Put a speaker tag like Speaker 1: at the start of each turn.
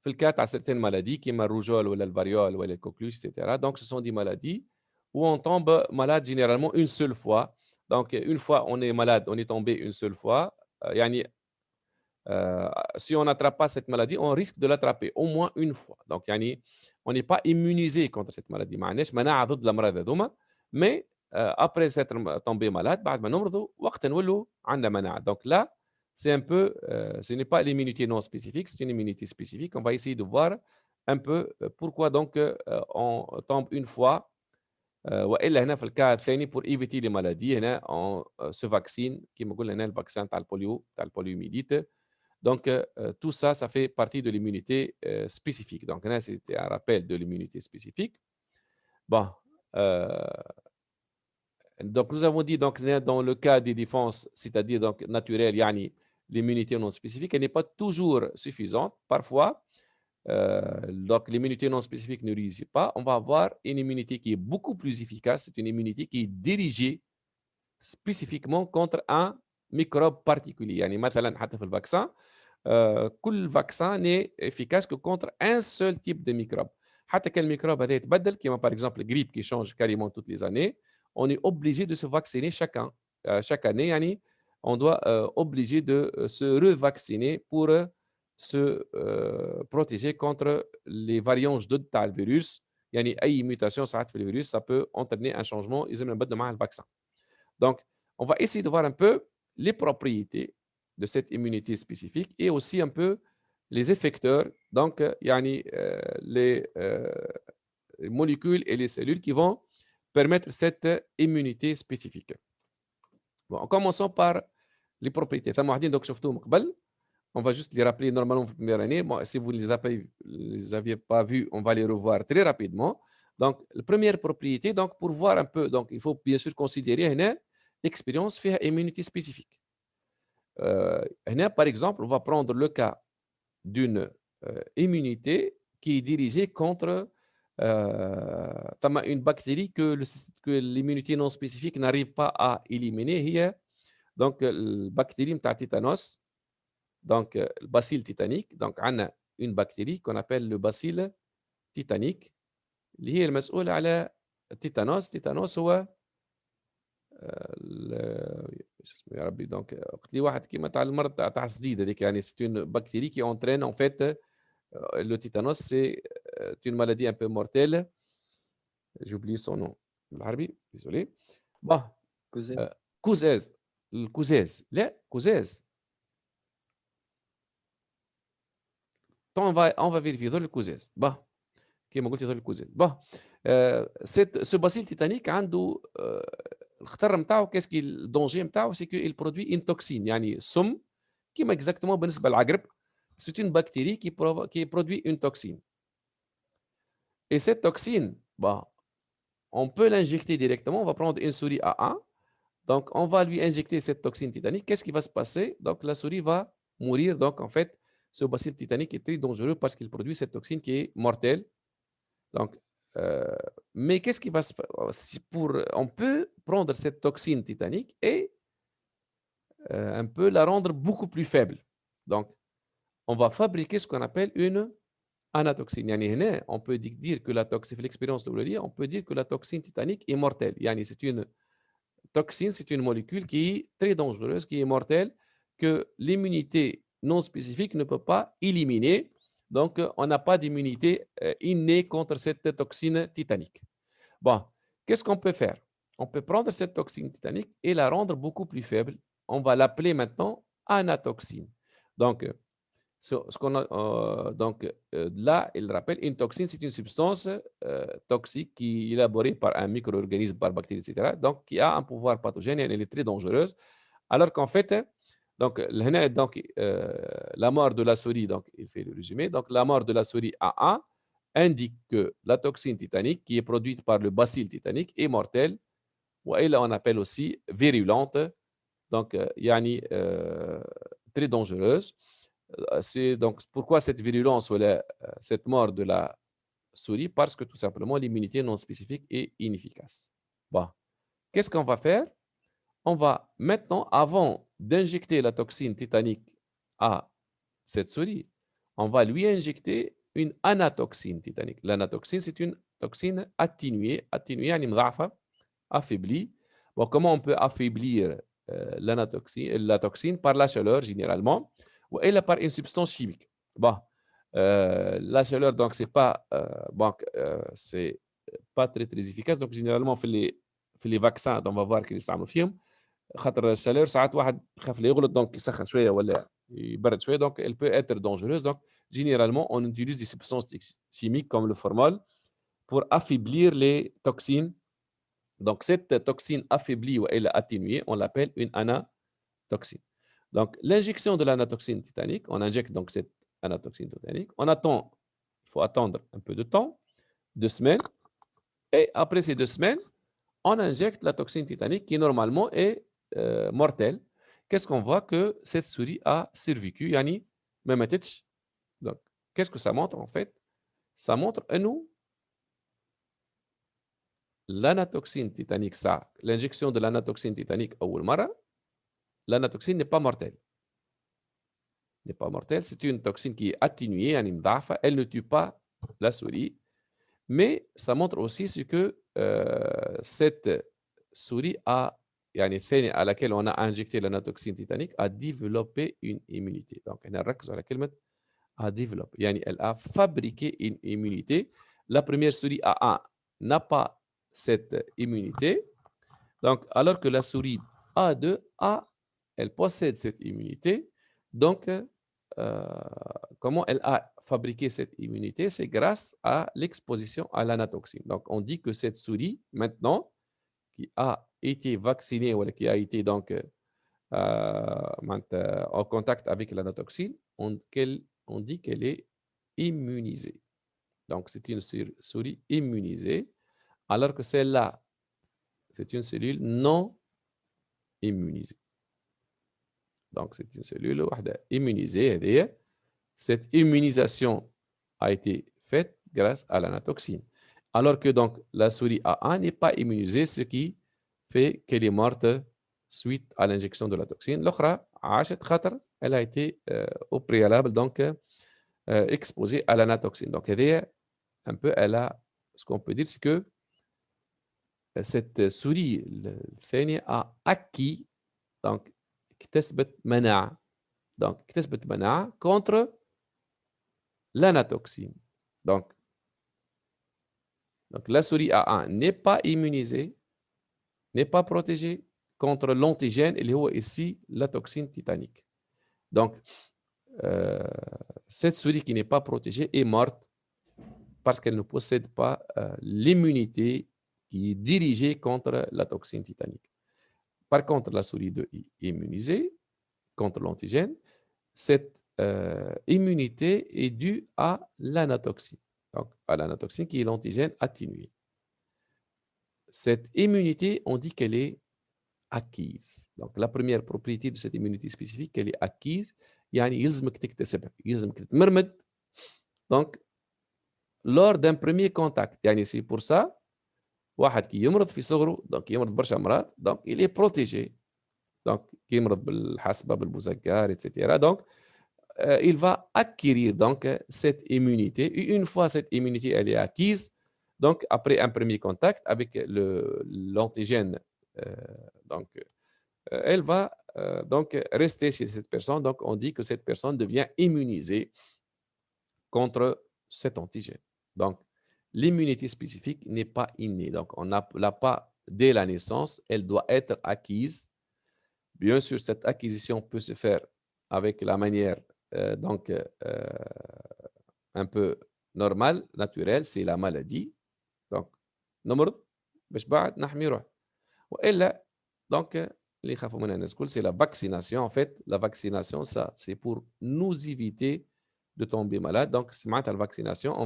Speaker 1: في le cas de certaines maladies comme le rougeole ou le variole ou le coqueluche, etc. Donc, ce sont des maladies où on tombe malade généralement une seule fois. Donc, une fois on est malade, on est tombé une seule fois. Yani, si on n'attrape pas cette maladie, on risque de l'attraper au moins une fois. Donc, yani, on n'est pas immunisé contre cette maladie. معناش مناعة ضد الأمراض هذوما. Mais après s'être tombé malade, بعد ما نمرضوا وقت نولوا عندنا مناعة. Donc là, c'est un peu, ce n'est pas l'immunité non spécifique, c'est une immunité spécifique. On va essayer de voir un peu pourquoi donc on tombe une fois. والا هنا في الكا الثاني pour éviter les maladies هنا on se vaccine كما قلنا هنا الفاكسان تاع البوليو تاع البوليوميليت. Donc, tout ça, ça fait partie de l'immunité spécifique. Donc, là, c'était un rappel de l'immunité spécifique. Bon, donc nous avons dit, donc, dans le cas des défenses, c'est-à-dire donc, naturelles, yani, l'immunité non spécifique, elle n'est pas toujours suffisante. Parfois, donc l'immunité non spécifique ne réussit pas. On va avoir une immunité qui est beaucoup plus efficace. C'est une immunité qui est dirigée spécifiquement contre un microbe particulier. يعني مثلا حتى في الفاكسان كل vaccin n'est efficace que contre un seul type de microbe. حتى كان الميكروب هذا يتبدل كما par exemple le grippe qui change quasiment toutes les années, on est obligé de se vacciner chaque année يعني on doit obligé de se revacciner pour se protéger contre les variants جدد تاع الفيروس. يعني اي mutation ساعات في الفيروس ça peut entraîner un changement يلزم نبدلوا مع الفاكسان. Donc, on va essayer de voir un peu les propriétés de cette immunité spécifique et aussi un peu les effecteurs, donc yani, les molécules et les cellules qui vont permettre cette immunité spécifique. Bon, en commençant par les propriétés. Donc, on va juste les rappeler normalement pour la première année. Bon, si vous ne les aviez pas vus, on va les revoir très rapidement. Donc, la première propriété, donc, pour voir un peu, donc, il faut bien sûr considérer l'expérience fait immunité spécifique. Par exemple, on va prendre le cas d'une immunité qui est dirigée contre une bactérie que l'immunité non spécifique n'arrive pas à éliminer. Donc, la bactérie de tétanos, donc le bacille tétanique. Donc, on a une bactérie qu'on appelle le bacille tétanique اللي هي المسؤولة على التيتانوس. التيتانوس هو ايش اسمه يا ربي دونك قلت لي واحد كيما تاع المرض تاع السديد هذيك يعني سي اون بكتيري كي اونترين ان فيت لو تيتانوس سي اون مالادي ان بو مورتيل جي اوبلي سون نون بالعربي ديزولي بون
Speaker 2: كوزين.
Speaker 1: كوزاز الكوزاز لا كوزاز on va vérifier ذول الكوزاز بون كيما قلت ذول الكوزاز بون سو باسيل تيتانيك عنده الخطر نتاعو كاسكي الدونجي نتاعو سي كو il produit une toxine يعني سم كيما اكزاكتومون بالنسبه للعقرب c'est une bactérie qui produit une toxine. Et cette toxine, bah, on peut l'injecter directement. On va prendre une souris A1. Donc, on va lui injecter cette toxine titanique. Qu'est-ce qui va se passer? Donc, la souris va mourir. Donc, en fait, ce bacille titanique est très dangereux parce qu'il produit cette toxine qui est mortelle. Donc, mais qu'est-ce qui va se passer? On peut prendre cette toxine titanique et un peu la rendre beaucoup plus faible. Donc, on va fabriquer ce qu'on appelle une anatoxine. يعني هنا on peut dire que la toxine, في l'expérience de on peut dire que la toxine titanique est mortelle. يعني c'est une toxine, c'est une molécule qui est très dangereuse, qui est mortelle, que l'immunité non spécifique ne peut pas éliminer. Donc, on n'a pas d'immunité innée contre cette toxine titanique. Bon, qu'est-ce qu'on peut faire? On peut prendre cette toxine titanique et la rendre beaucoup plus faible. On va l'appeler maintenant anatoxine. Donc, là, il rappelle, une toxine, c'est une substance toxique qui est élaborée par un micro-organisme, par bactérie, etc. Donc, qui a un pouvoir pathogène et elle est très dangereuse. Alors qu'en fait, donc, la mort de la souris, donc, il fait le résumé. Donc, la mort de la souris A1 indique que la toxine titanique, qui est produite par le bacille titanique, est mortelle, ou elle, on appelle aussi virulente. Donc, yani, très dangereuse. C'est donc pourquoi cette virulence ou cette mort de la souris? Parce que tout simplement, l'immunité non spécifique est inefficace. Bon, qu'est-ce qu'on va faire? On va maintenant, avant d'injecter la toxine titanique à cette souris, on va lui injecter une anatoxine tétanique. L'anatoxine, c'est une toxine atténuée, يعني مضاعفة, affaiblie. Bon, comment on peut affaiblir la toxine? Par la chaleur, généralement, ou elle par une substance chimique. Bon, la chaleur, donc, c'est pas très, très efficace. Donc, généralement, في les vaccins, on va voir qu'ils يستعملوا فيهم. خاطر الشالور ساعات واحد يخاف لا يغلط دونك يسخن شويه ولا يبرد شويه donc elle peut être dangereuse. Donc généralement on utilise des substances chimiques comme le formol pour affaiblir les toxines. Donc cette toxine affaiblie ou elle atténuée, on l'appelle une anatoxine. Donc l'injection de l'anatoxine tétanique, on injecte donc cette anatoxine tétanique, on attend, il faut attendre un peu de temps, 2 semaines, et après ces 2 semaines, on injecte la toxine tétanique qui normalement est mortelle. Qu'est-ce qu'on voit? Que cette souris a survécu, yani ما ماتتش. Donc, qu'est-ce que ça montre en fait? Ça montre à nous l'anatoxine tétanique, ça, l'injection de l'anatoxine tétanique أول مرة, l'anatoxine n'est pas mortelle. N'est pas mortelle, c'est une toxine qui est atténuée, يعني مضاعفة, elle ne tue pas la souris, mais ça montre aussi ce que cette souris a, يعني الثانية à laquelle on a injecté l'anatoxine tétanique a développé une immunité. Donc, on ركزوا على كلمة a développé, يعني elle a fabriqué une immunité. La première souris A1 n'a pas cette immunité. Donc, alors que la souris A2 elle possède cette immunité. Donc, comment elle a fabriqué cette immunité? C'est grâce à l'exposition à l'anatoxine. Donc, on dit que cette souris, maintenant, qui a été vaccinée ou qui a été donc en contact avec l'anatoxine, on dit qu'elle est immunisée. Donc, c'est une souris immunisée, alors que celle-là, c'est une cellule non immunisée. Donc, c'est une cellule immunisée. Cette immunisation a été faite grâce à l'anatoxine. Alors que donc, la souris A1 n'est pas immunisée, ce qui fait qu'elle est morte suite à l'injection de la toxine. L'autre, elle a été au préalable donc exposée à l'anatoxine. Donc, un peu, ce qu'on peut dire, c'est que cette souris الثانية a acquis donc اكتسبت مناعة. Donc اكتسبت مناعة contre l'anatoxine. Donc la souris A1 n'est pas immunisée, n'est pas protégée contre l'antigène اللي هو ici la toxine tétanique. Donc cette souris qui n'est pas protégée est morte parce qu'elle ne possède pas l'immunité qui est dirigée contre la toxine tétanique. Par contre, la souris 2 est immunisée contre l'antigène. Cette immunité est due à l'anatoxine. Donc, à l'anatoxine qui est l'antigène atténué. Cette immunité, on dit qu'elle est acquise. Donc, la première propriété de cette immunité spécifique, qu'elle est acquise, يعني يلزمك تكتسبها، يلزمك تتمرمد. Donc, lors d'un premier contact, يعني c'est pour ça واحد كي يمرض في صغره دونك يمرض برشا امراض دونك il est protégé. Donc كي يمرض بالحصبه بالبوزكار etc. Donc il va acquérir donc cette immunité. Et une fois cette immunité elle est acquise, donc après un premier contact avec l'antigène, donc elle va donc rester chez cette personne. Donc on dit que cette personne devient immunisée contre cet antigène. Donc l'immunité spécifique n'est pas innée. Donc, on ne l'a pas dès la naissance. Elle doit être acquise. Bien sûr, cette acquisition peut se faire avec la manière un peu normale, naturelle, c'est la maladie. Donc, نمرض باش بعد نحمي روحي. وإلا donc اللي يخافوا منها الناس الكل c'est la vaccination. En fait, la vaccination, ça, c'est pour nous éviter de tomber malade. Donc, c'est معناتها la vaccination.